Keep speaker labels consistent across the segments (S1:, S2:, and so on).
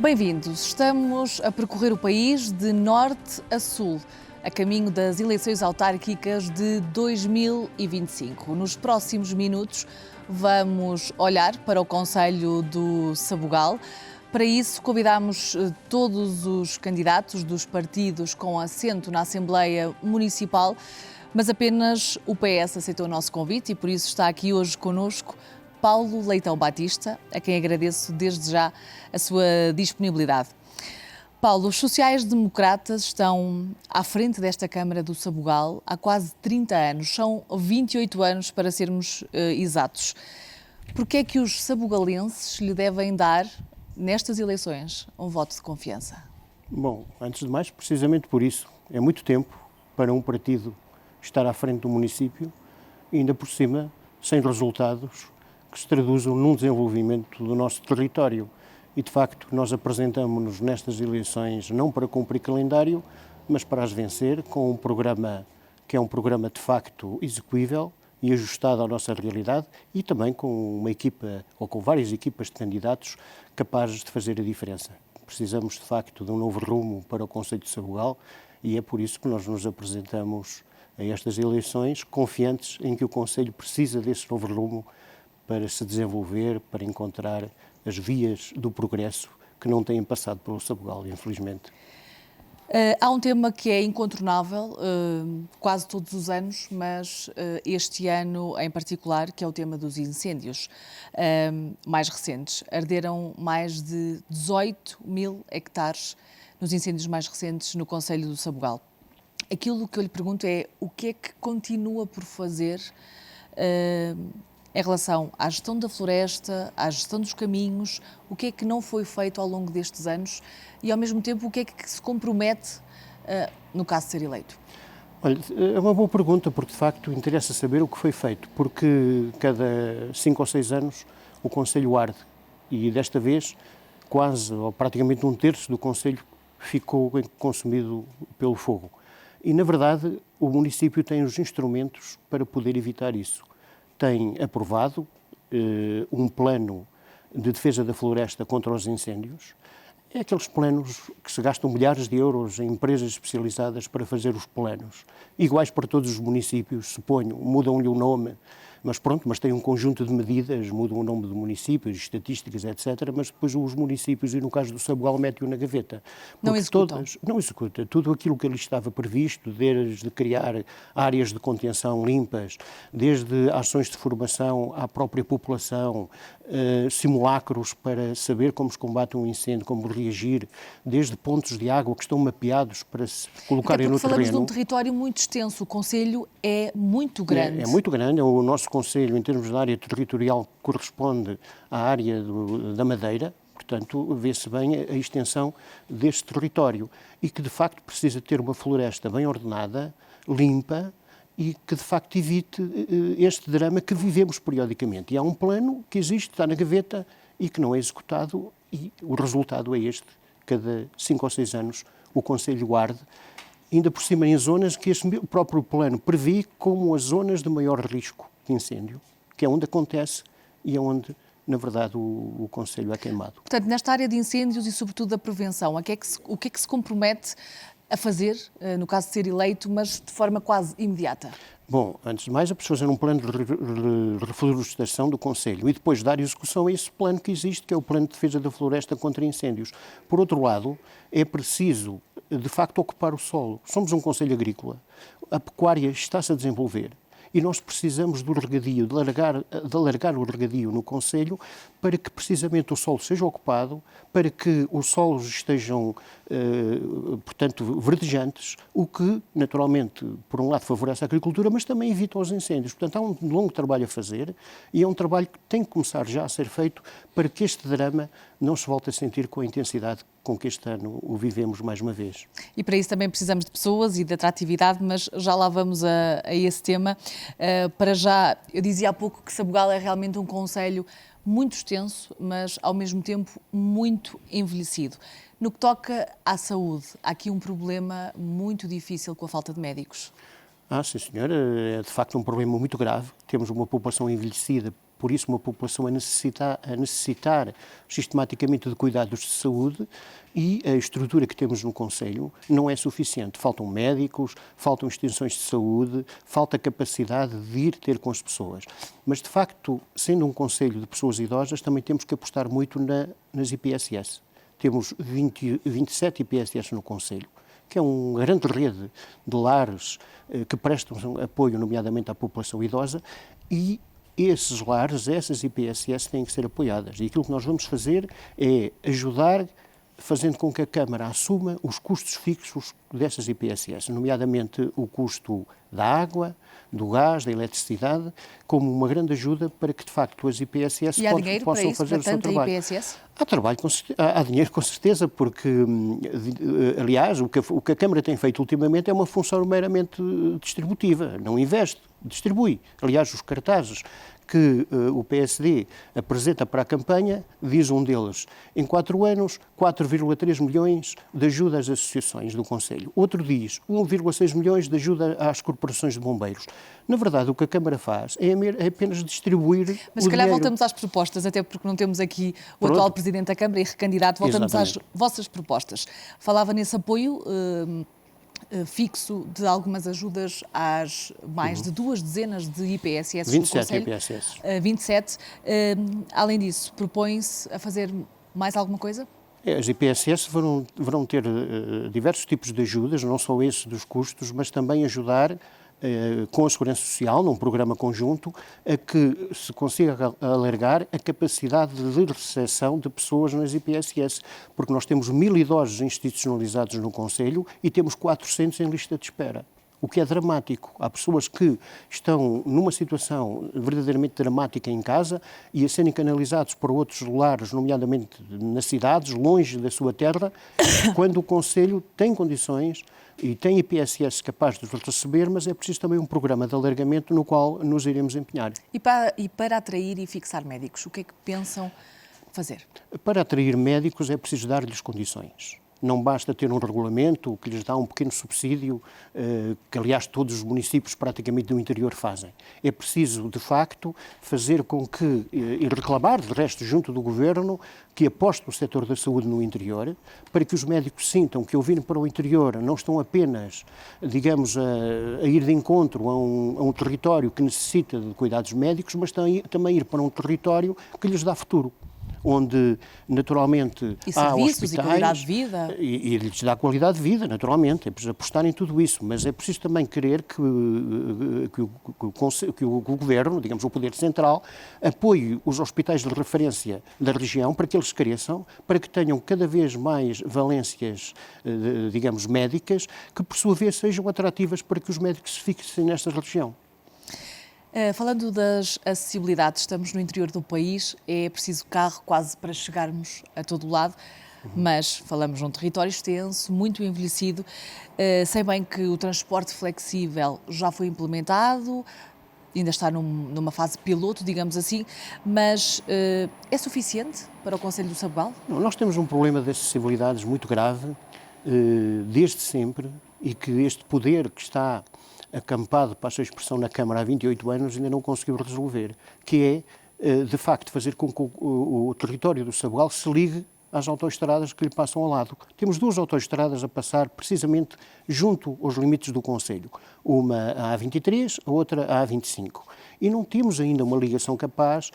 S1: Bem-vindos. Estamos a percorrer o país de norte a sul, a caminho das eleições autárquicas de 2025. Nos próximos minutos vamos olhar para o concelho do Sabugal. Para isso, convidamos todos os candidatos dos partidos com assento na Assembleia Municipal, mas apenas o PS aceitou o nosso convite e por isso está aqui hoje connosco Paulo Leitão Batista, a quem agradeço desde já a sua disponibilidade. Paulo, os sociais-democratas estão à frente desta Câmara do Sabugal há quase 30 anos, são 28 anos para sermos exatos. Por que é que os sabugalenses lhe devem dar, nestas eleições, um voto de confiança?
S2: Bom, antes de mais, precisamente por isso. É muito tempo para um partido estar à frente do município e ainda por cima, sem resultados que se traduzam num desenvolvimento do nosso território. E, de facto, nós apresentamos-nos nestas eleições não para cumprir calendário, mas para as vencer, com um programa que é um programa, de facto, execuível e ajustado à nossa realidade e também com uma equipa, ou com várias equipas de candidatos capazes de fazer a diferença. Precisamos, de facto, de um novo rumo para o concelho de Sabugal e é por isso que nós nos apresentamos a estas eleições confiantes em que o concelho precisa desse novo rumo para se desenvolver, para encontrar as vias do progresso que não têm passado pelo Sabugal, infelizmente.
S1: Há um tema que é incontornável, quase todos os anos, mas este ano em particular, que é o tema dos incêndios mais recentes. Arderam mais de 18 mil hectares nos incêndios mais recentes no concelho do Sabugal. Aquilo que eu lhe pergunto é o que é que continua por fazer em relação à gestão da floresta, à gestão dos caminhos, o que é que não foi feito ao longo destes anos e, ao mesmo tempo, o que é que se compromete no caso de ser eleito?
S2: Olha, é uma boa pergunta, porque, de facto, interessa saber o que foi feito, porque cada 5 ou 6 anos o concelho arde e, desta vez, quase ou praticamente um terço do concelho ficou consumido pelo fogo. E, na verdade, o município tem os instrumentos para poder evitar isso. Tem aprovado um plano de defesa da floresta contra os incêndios. É aqueles planos que se gastam milhares de euros em empresas especializadas para fazer os planos, iguais para todos os municípios, suponho, mudam-lhe o nome, mas pronto, mas tem um conjunto de medidas, mudam o nome do município, estatísticas, etc., mas depois os municípios, e no caso do Sabugal, metem-o na gaveta.
S1: Não executam?
S2: Não executa. Tudo aquilo que ali estava previsto, desde criar áreas de contenção limpas, desde ações de formação à própria população, simulacros para saber como se combate um incêndio, como reagir, desde pontos de água que estão mapeados para se colocarem no terreno.
S1: Falamos de um território muito extenso, o concelho é muito grande.
S2: É muito grande, o nosso concelho, em termos de área territorial, corresponde à área da Madeira, portanto, vê-se bem a extensão deste território e que, de facto, precisa ter uma floresta bem ordenada, limpa e que, de facto, evite este drama que vivemos periodicamente. E há um plano que existe, está na gaveta e que não é executado e o resultado é este. Cada 5 ou 6 anos o concelho arde, ainda por cima em zonas que o próprio plano prevê como as zonas de maior risco de incêndio, que é onde acontece e é onde, na verdade, o concelho é queimado.
S1: Portanto, nesta área de incêndios e, sobretudo, da prevenção, o que é que se compromete a fazer, no caso de ser eleito, mas de forma quase imediata?
S2: Bom, antes de mais, é preciso fazer um plano de reflorestação do concelho e depois dar execução a esse plano que existe, que é o plano de defesa da floresta contra incêndios. Por outro lado, é preciso, de facto, ocupar o solo. Somos um concelho agrícola, a pecuária está-se a desenvolver e nós precisamos do regadio, de alargar o regadio no concelho para que precisamente o solo seja ocupado, para que os solos estejam, portanto, verdejantes, o que, naturalmente, por um lado favorece a agricultura, mas também evita os incêndios. Portanto, há um longo trabalho a fazer e é um trabalho que tem que começar já a ser feito para que este drama não se volte a sentir com a intensidade com que este ano o vivemos mais uma vez.
S1: E para isso também precisamos de pessoas e de atratividade, mas já lá vamos a esse tema. Para já, eu dizia há pouco que Sabugal é realmente um concelho muito extenso, mas ao mesmo tempo muito envelhecido. No que toca à saúde, há aqui um problema muito difícil com a falta de médicos.
S2: Sim, senhora, é de facto um problema muito grave. Temos uma população envelhecida por isso uma população a necessitar sistematicamente de cuidados de saúde, e a estrutura que temos no Conselho não é suficiente. Faltam médicos, faltam extensões de saúde, falta capacidade de ir ter com as pessoas. Mas, de facto, sendo um Conselho de pessoas idosas, também temos que apostar muito nas IPSS. Temos 27 IPSS no Conselho, que é uma grande rede de lares que prestam apoio, nomeadamente à população idosa, e esses lares, essas IPSS, têm que ser apoiadas. E aquilo que nós vamos fazer é ajudar, fazendo com que a Câmara assuma os custos fixos dessas IPSS, nomeadamente o custo da água, do gás, da eletricidade, como uma grande ajuda para que, de facto, as IPSS possam fazer o seu trabalho.
S1: IPSS?
S2: Há trabalho, há dinheiro com certeza, porque, aliás, o que a Câmara tem feito ultimamente é uma função meramente distributiva, não investe, distribui. Aliás, os cartazes que o PSD apresenta para a campanha, diz um deles, em 4 anos, 4,3 milhões de ajuda às associações do Conselho. Outro diz, 1,6 milhões de ajuda às corporações de bombeiros. Na verdade, o que a Câmara faz é apenas distribuir
S1: Mas
S2: o
S1: se calhar
S2: dinheiro.
S1: voltamos às propostas, até porque não temos aqui o atual Presidente da Câmara e recandidato, voltamos às vossas propostas. Falava nesse apoio fixo de algumas ajudas às mais de 2 dezenas de IPSS
S2: 27
S1: do Conselho.
S2: IPSS.
S1: 27. Além disso, propõe-se a fazer mais alguma coisa?
S2: As IPSS vão ter diversos tipos de ajudas, não só esse dos custos, mas também ajudar com a Segurança Social, num programa conjunto, a que se consiga alargar a capacidade de recepção de pessoas nas IPSS, porque nós temos 1000 idosos institucionalizados no Conselho e temos 400 em lista de espera. O que é dramático. Há pessoas que estão numa situação verdadeiramente dramática em casa e a serem canalizados para outros lares, nomeadamente nas cidades, longe da sua terra, quando o Conselho tem condições e tem IPSS capaz de os receber, mas é preciso também um programa de alargamento no qual nos iremos empenhar.
S1: E para atrair e fixar médicos, o que é que pensam fazer?
S2: Para atrair médicos é preciso dar-lhes condições. Não basta ter um regulamento que lhes dá um pequeno subsídio, que aliás todos os municípios praticamente do interior fazem. É preciso, de facto, fazer com que, e reclamar, de resto, junto do Governo, que aposte no setor da saúde no interior, para que os médicos sintam que ao virem para o interior não estão apenas, digamos, a ir de encontro a um território que necessita de cuidados médicos, mas também ir para um território que lhes dá futuro, onde naturalmente há hospitais,
S1: e qualidade de vida.
S2: E lhes dá qualidade de vida, naturalmente, é preciso apostar em tudo isso, mas é preciso também querer que o Governo, digamos o Poder Central, apoie os hospitais de referência da região para que eles cresçam, para que tenham cada vez mais valências, digamos, médicas, que por sua vez sejam atrativas para que os médicos se fixem nesta região.
S1: Falando das acessibilidades, estamos no interior do país, é preciso carro quase para chegarmos a todo lado, mas falamos num território extenso, muito envelhecido. Sei bem que o transporte flexível já foi implementado, ainda está numa fase piloto, digamos assim, mas é suficiente para o Conselho do Sabugal?
S2: Não, nós temos um problema de acessibilidades muito grave, desde sempre, e que este poder que está acampado para a sua expressão na Câmara há 28 anos ainda não conseguiu resolver, que é, de facto, fazer com que o território do Sabugal se ligue às autoestradas que lhe passam ao lado. Temos 2 autoestradas a passar precisamente junto aos limites do Conselho. Uma a A23, a outra a A25. E não temos ainda uma ligação capaz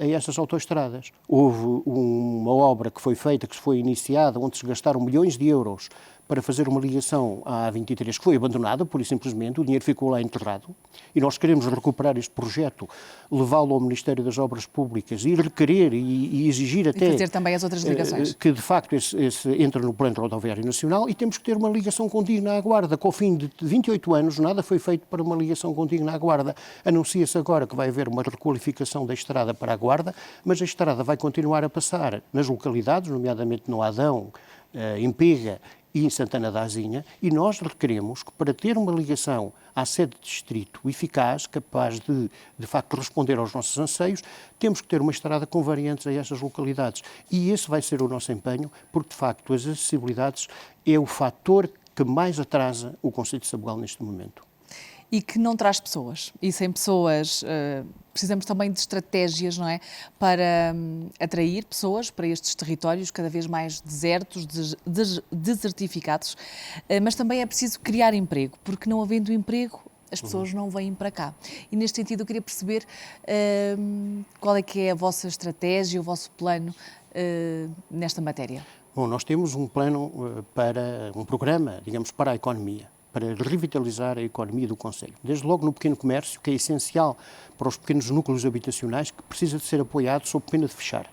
S2: a estas autoestradas. Houve uma obra que foi feita, que foi iniciada, onde se gastaram milhões de euros para fazer uma ligação à A23, que foi abandonada, pura e simplesmente, o dinheiro ficou lá enterrado, e nós queremos recuperar este projeto, levá-lo ao Ministério das Obras Públicas e requerer e exigir até...
S1: E fazer também as outras ligações.
S2: Que, de facto, esse entra no Plano Rodoviário Nacional, e temos que ter uma ligação condigna à Guarda, que ao fim de 28 anos nada foi feito para uma ligação condigna à Guarda. Anuncia-se agora que vai haver uma requalificação da estrada para a Guarda, mas a estrada vai continuar a passar nas localidades, nomeadamente no Adão, em Pega e em Santana da Azinha, e nós requeremos que, para ter uma ligação à sede de distrito eficaz, capaz de facto, responder aos nossos anseios, temos que ter uma estrada com variantes a estas localidades. E esse vai ser o nosso empenho, porque, de facto, as acessibilidades é o fator que mais atrasa o Concello de Sabugal neste momento.
S1: e que não traz pessoas. E sem pessoas, precisamos também de estratégias, não é? Para atrair pessoas para estes territórios cada vez mais desertos, desertificados, mas também é preciso criar emprego, porque não havendo emprego, as pessoas não vêm para cá. E neste sentido eu queria perceber qual é que é a vossa estratégia, o vosso plano nesta matéria.
S2: Bom, nós temos um plano um programa, digamos, para a economia, para revitalizar a economia do concelho. Desde logo no pequeno comércio, que é essencial para os pequenos núcleos habitacionais, que precisa de ser apoiado sob pena de fechar.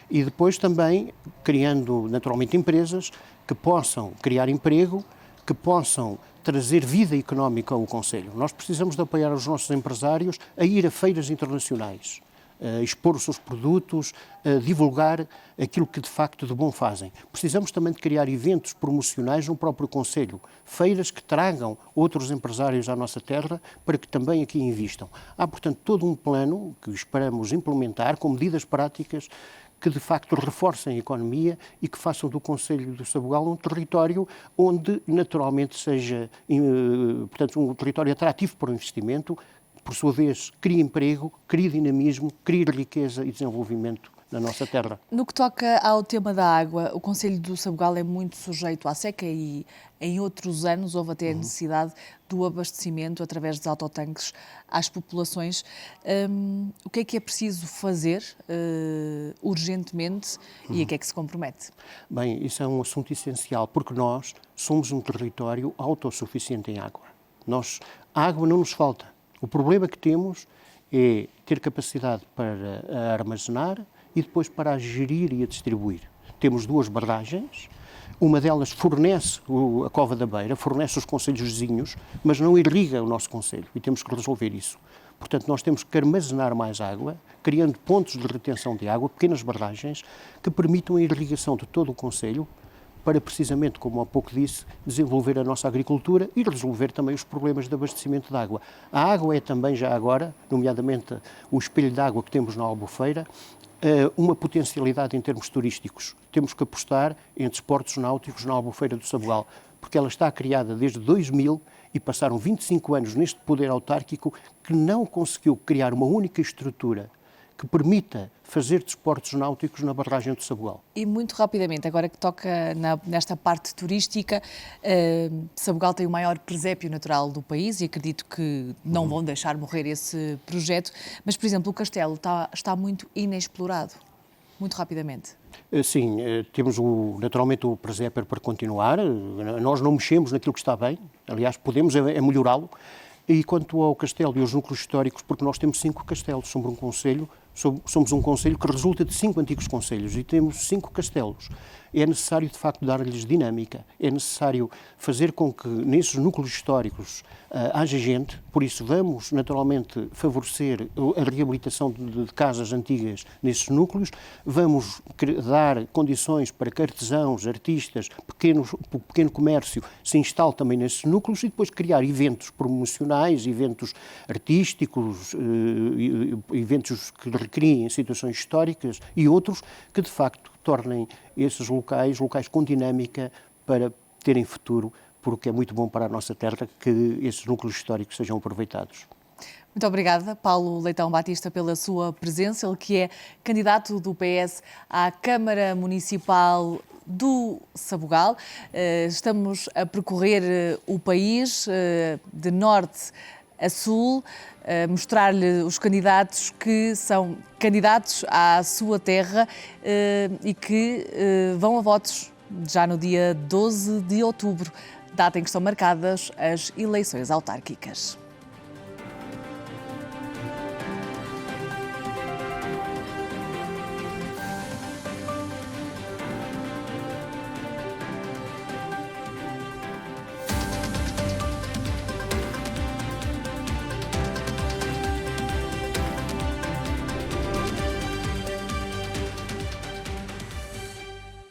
S2: E depois também criando, naturalmente, empresas que possam criar emprego, que possam trazer vida económica ao concelho. Nós precisamos de apoiar os nossos empresários a ir a feiras internacionais, a expor os seus produtos, a divulgar aquilo que de facto de bom fazem. Precisamos também de criar eventos promocionais no próprio concelho, feiras que tragam outros empresários à nossa terra para que também aqui invistam. Há, portanto, todo um plano que esperamos implementar com medidas práticas que de facto reforcem a economia e que façam do concelho do Sabugal um território onde naturalmente seja, portanto, um território atrativo para o investimento, por sua vez, cria emprego, cria dinamismo, cria riqueza e desenvolvimento na nossa terra.
S1: No que toca ao tema da água, o concelho do Sabugal é muito sujeito à seca e em outros anos houve até a necessidade do abastecimento através dos autotanques às populações. O que é preciso fazer urgentemente e a que é que se compromete?
S2: Bem, isso é um assunto essencial, porque nós somos um território autossuficiente em água. A água não nos falta. O problema que temos é ter capacidade para a armazenar e depois para a gerir e a distribuir. Temos duas barragens, uma delas fornece a Cova da Beira, fornece os concelhos vizinhos, mas não irriga o nosso concelho e temos que resolver isso. Portanto, nós temos que armazenar mais água, criando pontos de retenção de água, pequenas barragens, que permitam a irrigação de todo o concelho, para precisamente, como há pouco disse, desenvolver a nossa agricultura e resolver também os problemas de abastecimento de água. A água é também, já agora, nomeadamente o espelho de água que temos na Albufeira, uma potencialidade em termos turísticos. Temos que apostar em desportos náuticos na Albufeira do Sabugal, porque ela está criada desde 2000 e passaram 25 anos neste poder autárquico que não conseguiu criar uma única estrutura que permita fazer desportos náuticos na barragem do Sabugal.
S1: E muito rapidamente, agora que toca nesta parte turística, Sabugal tem o maior presépio natural do país e acredito que não vão deixar morrer esse projeto, mas, por exemplo, o castelo está muito inexplorado, muito rapidamente.
S2: Sim, temos naturalmente o presépio para continuar, nós não mexemos naquilo que está bem, aliás, podemos melhorá-lo. E quanto ao castelo e aos núcleos históricos, porque nós temos 5 castelos, somos um concelho que resulta de 5 antigos concelhos e temos 5 castelos. É necessário, de facto, dar-lhes dinâmica, é necessário fazer com que nesses núcleos históricos haja gente, por isso vamos, naturalmente, favorecer a reabilitação de casas antigas nesses núcleos, vamos dar condições para que artesãos, artistas, pequeno comércio se instale também nesses núcleos e depois criar eventos promocionais, eventos artísticos, eventos que recriem situações históricas e outros que, de facto, tornem esses locais com dinâmica para terem futuro, porque é muito bom para a nossa terra que esses núcleos históricos sejam aproveitados.
S1: Muito obrigada, Paulo Leitão Batista, pela sua presença. Ele que é candidato do PS à Câmara Municipal do Sabugal. Estamos a percorrer o país de norte a sul, mostrar-lhe os candidatos que são candidatos à sua terra e que vão a votos já no dia 12 de outubro, data em que estão marcadas as eleições autárquicas.